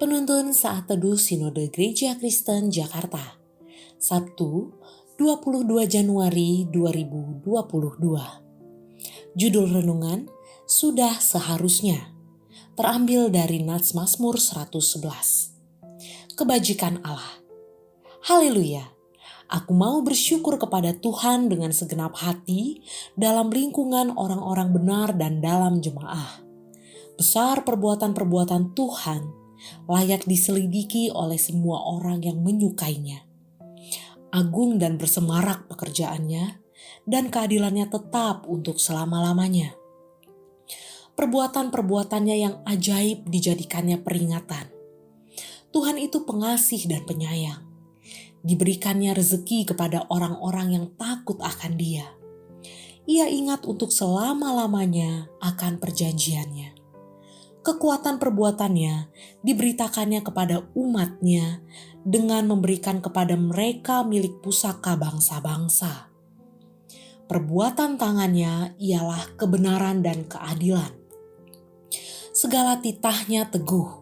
Penuntun Saat Teduh Sinode Gereja Kristen Jakarta, Sabtu 22 Januari 2022. Judul renungan, Sudah Seharusnya, terambil dari Nats Mazmur 111. Kebajikan Allah. Haleluya! Aku mau bersyukur kepada Tuhan dengan segenap hati dalam lingkungan orang-orang benar dan dalam jemaah. Besar perbuatan-perbuatan Tuhan, layak diselidiki oleh semua orang yang menyukainya. Agung dan bersemarak pekerjaannya, dan keadilannya tetap untuk selama-lamanya. Perbuatan-perbuatannya yang ajaib dijadikannya peringatan. Tuhan itu pengasih dan penyayang. Diberikannya rezeki kepada orang-orang yang takut akan Dia. Ia ingat untuk selama-lamanya akan perjanjiannya. Kekuatan perbuatannya diberitakannya kepada umatnya dengan memberikan kepada mereka milik pusaka bangsa-bangsa. Perbuatan tangannya ialah kebenaran dan keadilan. Segala titahnya teguh,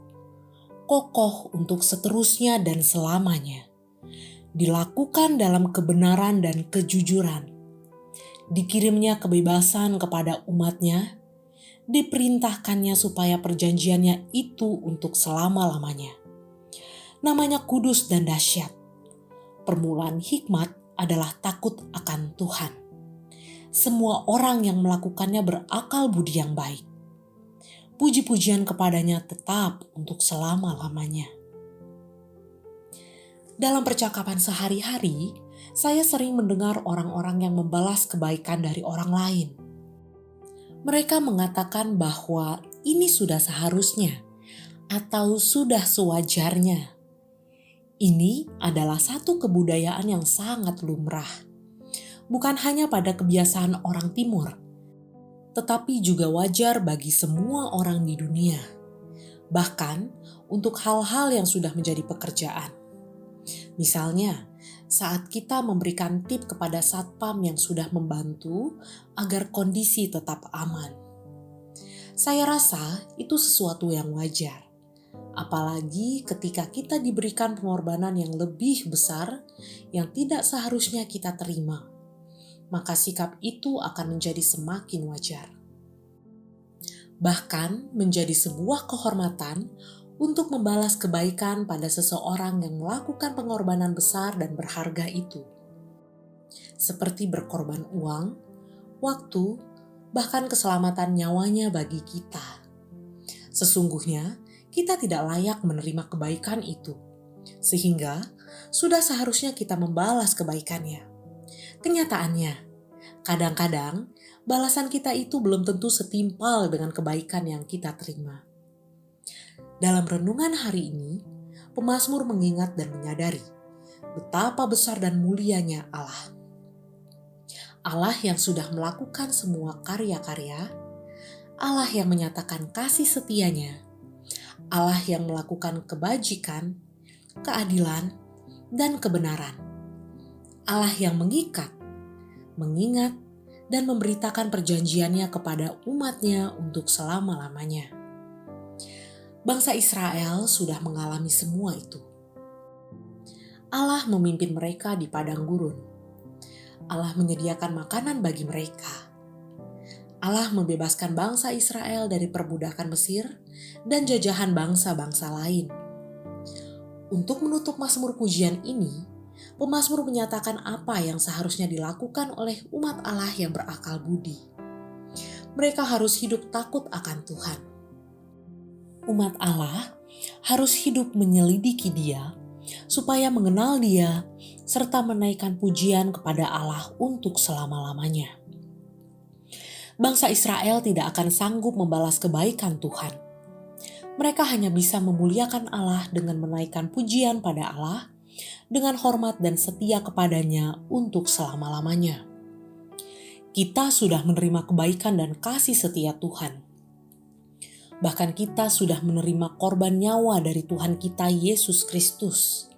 kokoh untuk seterusnya dan selamanya. Dilakukan dalam kebenaran dan kejujuran. Dikirimnya kebebasan kepada umatnya, diperintahkannya supaya perjanjiannya itu untuk selama-lamanya. Namanya kudus dan dahsyat. Permulaan hikmat adalah takut akan Tuhan. Semua orang yang melakukannya berakal budi yang baik. Puji-pujian kepadanya tetap untuk selama-lamanya. Dalam percakapan sehari-hari, saya sering mendengar orang-orang yang membalas kebaikan dari orang lain. Mereka mengatakan bahwa ini sudah seharusnya atau sudah sewajarnya. Ini adalah satu kebudayaan yang sangat lumrah. Bukan hanya pada kebiasaan orang Timur, tetapi juga wajar bagi semua orang di dunia. Bahkan untuk hal-hal yang sudah menjadi pekerjaan. Misalnya, saat kita memberikan tip kepada satpam yang sudah membantu agar kondisi tetap aman. Saya rasa itu sesuatu yang wajar. Apalagi ketika kita diberikan pengorbanan yang lebih besar yang tidak seharusnya kita terima. Maka sikap itu akan menjadi semakin wajar. Bahkan menjadi sebuah kehormatan untuk membalas kebaikan pada seseorang yang melakukan pengorbanan besar dan berharga itu. Seperti berkorban uang, waktu, bahkan keselamatan nyawanya bagi kita. Sesungguhnya, kita tidak layak menerima kebaikan itu. Sehingga, sudah seharusnya kita membalas kebaikannya. Kenyataannya, kadang-kadang balasan kita itu belum tentu setimpal dengan kebaikan yang kita terima. Dalam renungan hari ini, pemazmur mengingat dan menyadari betapa besar dan mulianya Allah. Allah yang sudah melakukan semua karya-karya, Allah yang menyatakan kasih setianya, Allah yang melakukan kebajikan, keadilan, dan kebenaran. Allah yang mengikat, mengingat, dan memberitakan perjanjiannya kepada umatnya untuk selama-lamanya. Bangsa Israel sudah mengalami semua itu. Allah memimpin mereka di padang gurun. Allah menyediakan makanan bagi mereka. Allah membebaskan bangsa Israel dari perbudakan Mesir dan jajahan bangsa-bangsa lain. Untuk menutup mazmur pujian ini, pemazmur menyatakan apa yang seharusnya dilakukan oleh umat Allah yang berakal budi. Mereka harus hidup takut akan Tuhan. Umat Allah harus hidup menyelidiki Dia, supaya mengenal Dia, serta menaikkan pujian kepada Allah untuk selama-lamanya. Bangsa Israel tidak akan sanggup membalas kebaikan Tuhan. Mereka hanya bisa memuliakan Allah dengan menaikkan pujian pada Allah, dengan hormat dan setia kepadanya untuk selama-lamanya. Kita sudah menerima kebaikan dan kasih setia Tuhan. Bahkan kita sudah menerima korban nyawa dari Tuhan kita Yesus Kristus.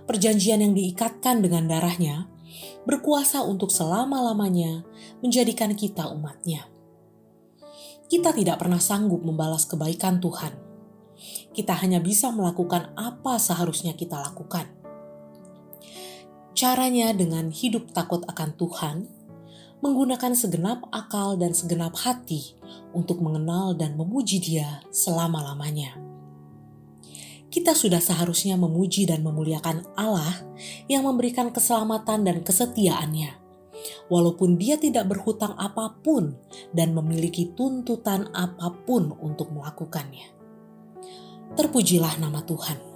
Perjanjian yang diikatkan dengan darahnya berkuasa untuk selama-lamanya menjadikan kita umatnya. Kita tidak pernah sanggup membalas kebaikan Tuhan. Kita hanya bisa melakukan apa seharusnya kita lakukan. Caranya dengan hidup takut akan Tuhan, menggunakan segenap akal dan segenap hati untuk mengenal dan memuji Dia selama-lamanya. Kita sudah seharusnya memuji dan memuliakan Allah yang memberikan keselamatan dan kesetiaannya, walaupun Dia tidak berhutang apapun dan memiliki tuntutan apapun untuk melakukannya. Terpujilah nama Tuhan.